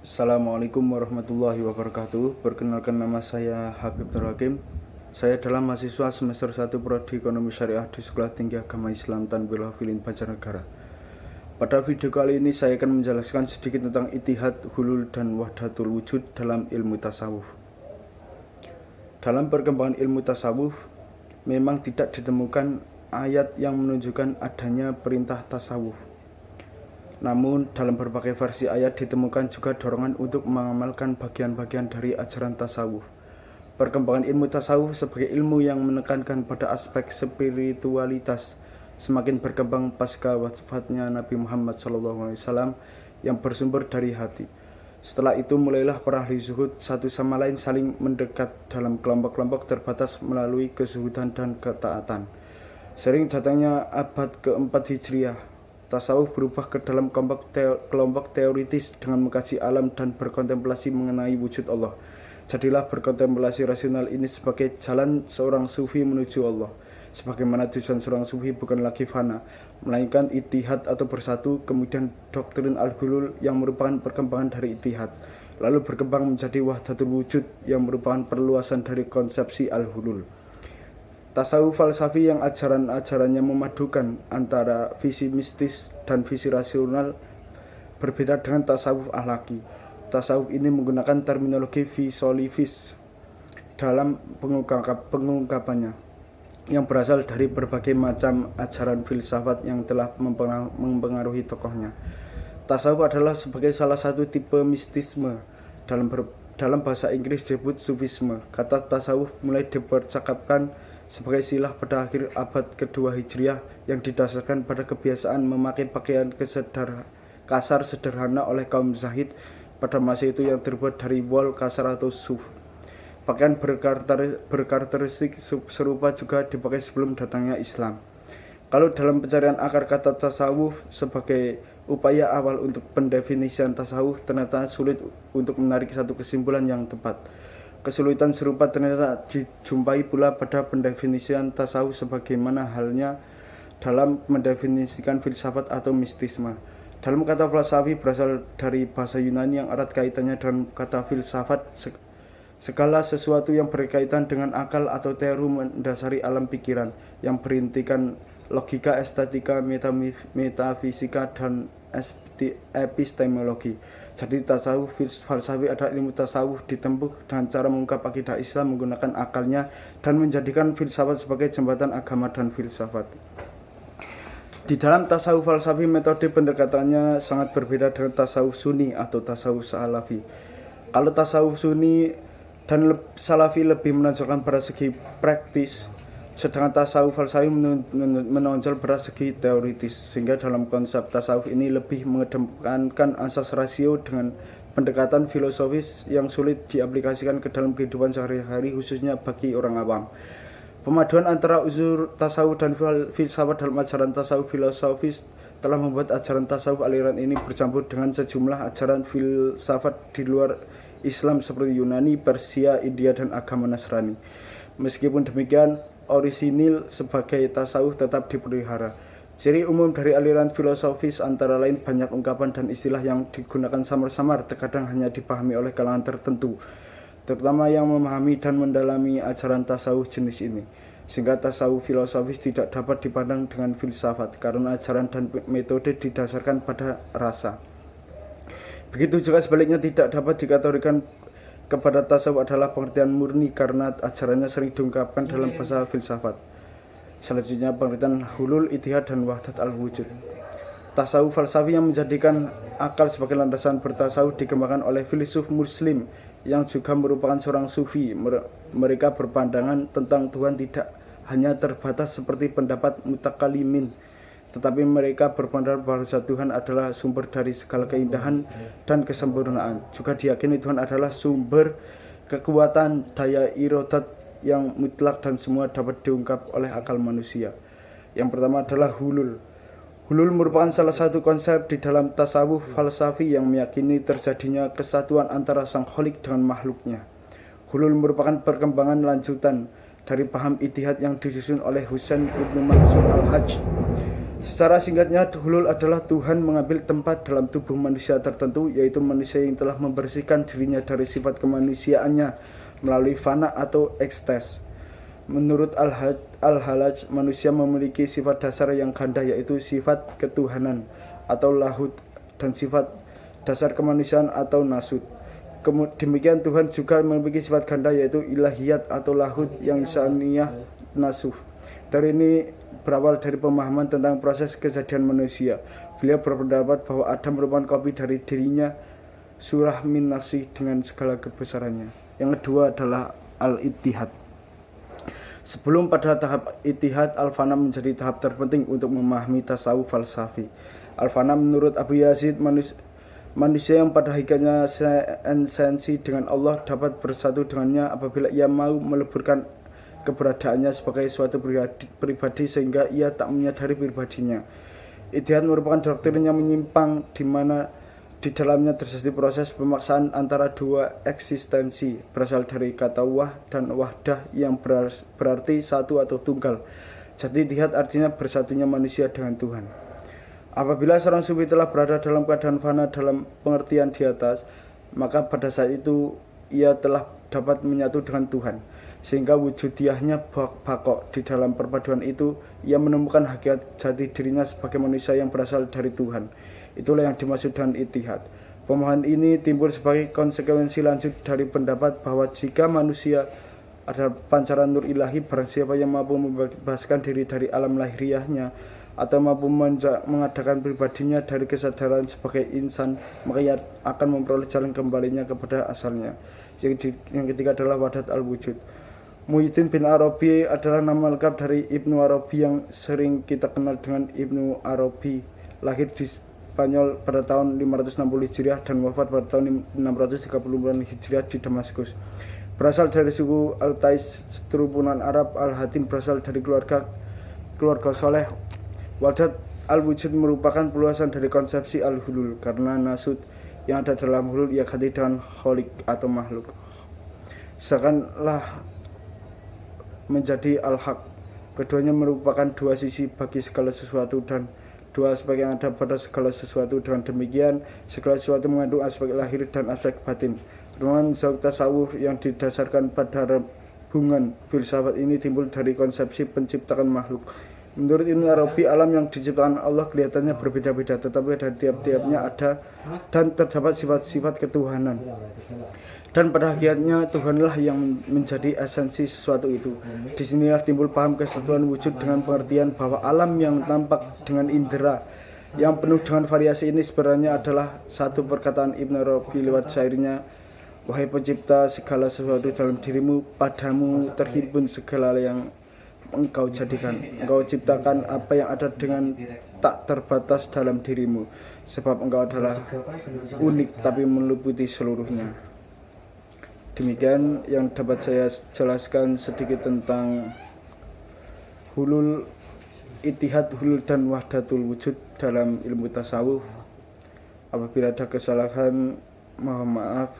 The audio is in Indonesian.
Assalamualaikum warahmatullahi wabarakatuh. Perkenalkan, nama saya Habib Nur Hakim. Saya adalah mahasiswa semester 1 Prodi Ekonomi Syariah di Sekolah Tinggi Agama Islam Tanwil Hafilin Banjarnegara. Pada video kali ini saya akan menjelaskan sedikit tentang Ittihad, Hulul, dan Wahdatul Wujud dalam ilmu tasawuf. Dalam perkembangan ilmu tasawuf, memang tidak ditemukan ayat yang menunjukkan adanya perintah tasawuf. Namun, dalam berbagai versi ayat ditemukan juga dorongan untuk mengamalkan bagian-bagian dari ajaran tasawuf. Perkembangan ilmu tasawuf sebagai ilmu yang menekankan pada aspek spiritualitas semakin berkembang pasca wafatnya Nabi Muhammad SAW yang bersumber dari hati. Setelah itu mulailah para ahli zuhud satu sama lain saling mendekat dalam kelompok-kelompok terbatas melalui kezuhudan dan ketaatan. Sering datangnya abad keempat Hijriah, tasawuf berubah ke dalam kelompok teoritis dengan mengkaji alam dan berkontemplasi mengenai wujud Allah. Jadilah berkontemplasi rasional ini sebagai jalan seorang sufi menuju Allah. Sebagaimana tujuan seorang sufi bukan lagi fana, melainkan ittihad atau bersatu, kemudian doktrin al-hulul yang merupakan perkembangan dari ittihad, lalu berkembang menjadi wahdatul wujud yang merupakan perluasan dari konsepsi al-hulul. Tasawuf falsafi yang ajaran-ajarannya memadukan antara visi mistis dan visi rasional berbeda dengan tasawuf akhlaki. Tasawuf ini menggunakan terminologi visolivis dalam pengungkapannya, yang berasal dari berbagai macam ajaran filsafat yang telah mempengaruhi tokohnya. Tasawuf adalah sebagai salah satu tipe mistisme. Dalam bahasa Inggris disebut sufisme. Kata tasawuf mulai dipercakapkan sebagai silah pada akhir abad kedua Hijriah yang didasarkan pada kebiasaan memakai pakaian kasar sederhana oleh kaum zahid pada masa itu yang terbuat dari wol kasar atau suf. Pakaian berkarakteristik serupa juga dipakai sebelum datangnya Islam. Kalau dalam pencarian akar kata tasawuf sebagai upaya awal untuk pendefinisian tasawuf, ternyata sulit untuk menarik satu kesimpulan yang tepat. Kesulitan serupa ternyata dijumpai pula pada pendefinisian tasawuf sebagaimana halnya dalam mendefinisikan filsafat atau mistisme. Dalam kata falsafi berasal dari bahasa Yunani yang erat kaitannya dengan kata filsafat. Segala sesuatu yang berkaitan dengan akal atau teori mendasari alam pikiran yang berintikan logika, estetika, metafisika, dan epistemologi. Jadi tasawuf falsafi adalah ilmu tasawuf ditempuh dengan cara mengungkap akidah Islam menggunakan akalnya dan menjadikan filsafat sebagai jembatan agama dan filsafat. Di dalam tasawuf falsafi, metode pendekatannya sangat berbeda dengan tasawuf sunni atau tasawuf salafi. Kalau tasawuf sunni dan salafi lebih menonjolkan pada segi praktis, sedangkan tasawuf falsafi menonjol pada segi teoritis, sehingga dalam konsep tasawuf ini lebih mengedepankan asas rasio dengan pendekatan filosofis yang sulit diaplikasikan ke dalam kehidupan sehari-hari, khususnya bagi orang awam. Pemaduan antara unsur tasawuf dan filsafat dalam ajaran tasawuf filosofis telah membuat ajaran tasawuf aliran ini bercampur dengan sejumlah ajaran filsafat di luar Islam seperti Yunani, Persia, India, dan agama Nasrani. Meskipun demikian, orisinil sebagai tasawuf tetap dipelihara. Ciri umum dari aliran filosofis antara lain banyak ungkapan dan istilah yang digunakan samar-samar, terkadang hanya dipahami oleh kalangan tertentu, terutama yang memahami dan mendalami ajaran tasawuf jenis ini, sehingga tasawuf filosofis tidak dapat dipandang dengan filsafat karena ajaran dan metode didasarkan pada rasa. Begitu juga sebaliknya tidak dapat dikategorikan kepada tasawuf adalah pengertian murni karena ajarannya sering diungkapkan dalam bahasa filsafat. Selanjutnya pengertian hulul, ittihad, dan wahdat al-wujud. Tasawuf falsafi yang menjadikan akal sebagai landasan bertasawuf dikembangkan oleh filsuf muslim yang juga merupakan seorang sufi. Mereka berpandangan tentang Tuhan tidak hanya terbatas seperti pendapat mutakalimin, tetapi mereka berpendapat bahwa Tuhan adalah sumber dari segala keindahan dan kesempurnaan. Juga diyakini Tuhan adalah sumber kekuatan, daya irodat yang mutlak dan semua dapat diungkap oleh akal manusia. Yang pertama adalah hulul. Hulul merupakan salah satu konsep di dalam tasawuf falsafi yang meyakini terjadinya kesatuan antara sang kholik dengan makhluknya. Hulul merupakan perkembangan lanjutan dari paham ittihad yang disusun oleh Husain ibnu Mansur al-Hajj. Secara singkatnya, hulul adalah Tuhan mengambil tempat dalam tubuh manusia tertentu, yaitu manusia yang telah membersihkan dirinya dari sifat kemanusiaannya melalui fana atau ekstas. Menurut Al-Halaj, manusia memiliki sifat dasar yang ganda, yaitu sifat ketuhanan atau lahud dan sifat dasar kemanusiaan atau nasud. Demikian Tuhan juga memiliki sifat ganda, yaitu ilahiyat atau lahud yang saniyah nasuh. Dari ini berawal dari pemahaman tentang proses kejadian manusia. Beliau berpendapat bahwa Adam merupakan kopi dari dirinya, surah min nafsi dengan segala kebesarannya. Yang kedua adalah al-ittihad. Sebelum pada tahap ittihad, al-fana menjadi tahap terpenting untuk memahami tasawuf falsafi. Al-fana menurut Abu Yazid, manusia yang pada hakikatnya seensensi dengan Allah dapat bersatu dengannya apabila ia mau meleburkan keberadaannya sebagai suatu pribadi sehingga ia tak menyadari pribadinya. Ittihad merupakan doktrin yang menyimpang di mana di dalamnya terjadi proses pemaksaan antara dua eksistensi berasal dari kata wah dan wahdah yang berarti satu atau tunggal. Jadi ittihad artinya bersatunya manusia dengan Tuhan. Apabila seorang sufi telah berada dalam keadaan fana dalam pengertian di atas, maka pada saat itu ia telah dapat menyatu dengan Tuhan, sehingga wujudiahnya bakok. Di dalam perpaduan itu ia menemukan hakikat jati dirinya sebagai manusia yang berasal dari Tuhan. Itulah yang dimaksud dengan ittihad. Pemahaman ini timbul sebagai konsekuensi lanjut dari pendapat bahwa jika manusia adalah pancaran nur ilahi, barang siapa yang mampu membebaskan diri dari alam lahiriahnya atau mampu mengadakan pribadinya dari kesadaran sebagai insan, maka ia akan memperoleh jalan kembalinya kepada asalnya. Yang ketiga adalah wahdat al-wujud. Muhyiddin bin Arabi adalah nama lengkap dari Ibnu Arabi yang sering kita kenal dengan Ibnu Arabi. Lahir di Spanyol pada tahun 560 Hijriah dan wafat pada tahun 630 Hijriah di Damaskus. Berasal dari suku Al-Tais, keturunan Arab. Al-Hatim berasal dari keluarga soleh. Wahdat al-wujud merupakan peluasan dari konsepsi al-hulul, karena nasud yang ada dalam hulul ia ganti dengan kholik atau makhluk. Seakanlah menjadi al-haq. Keduanya merupakan dua sisi bagi segala sesuatu dan dua aspek yang ada pada segala sesuatu. Dengan demikian, segala sesuatu mengandung aspek lahir dan aspek batin. Ruang tasawuf yang didasarkan pada hubungan filsafat ini timbul dari konsepsi penciptaan makhluk. Menurut Ibnu Arabi, alam yang diciptakan Allah kelihatannya berbeda-beda, tetapi dari tiap-tiapnya ada dan terdapat sifat-sifat ketuhanan. Dan pada hakikatnya Tuhanlah yang menjadi esensi sesuatu itu. Disinilah timbul paham kesatuan wujud dengan pengertian bahwa alam yang tampak dengan indera yang penuh dengan variasi ini sebenarnya adalah satu perkataan Ibnu Arabi lewat syairnya, wahai pencipta segala sesuatu dalam dirimu, padamu terhimpun segala yang engkau jadikan. Engkau ciptakan apa yang ada dengan tak terbatas dalam dirimu, sebab engkau adalah unik tapi meliputi seluruhnya. Demikian yang dapat saya jelaskan sedikit tentang hulul, ittihad, hulul dan wahdatul wujud dalam ilmu tasawuf. Apabila ada kesalahan, mohon maaf.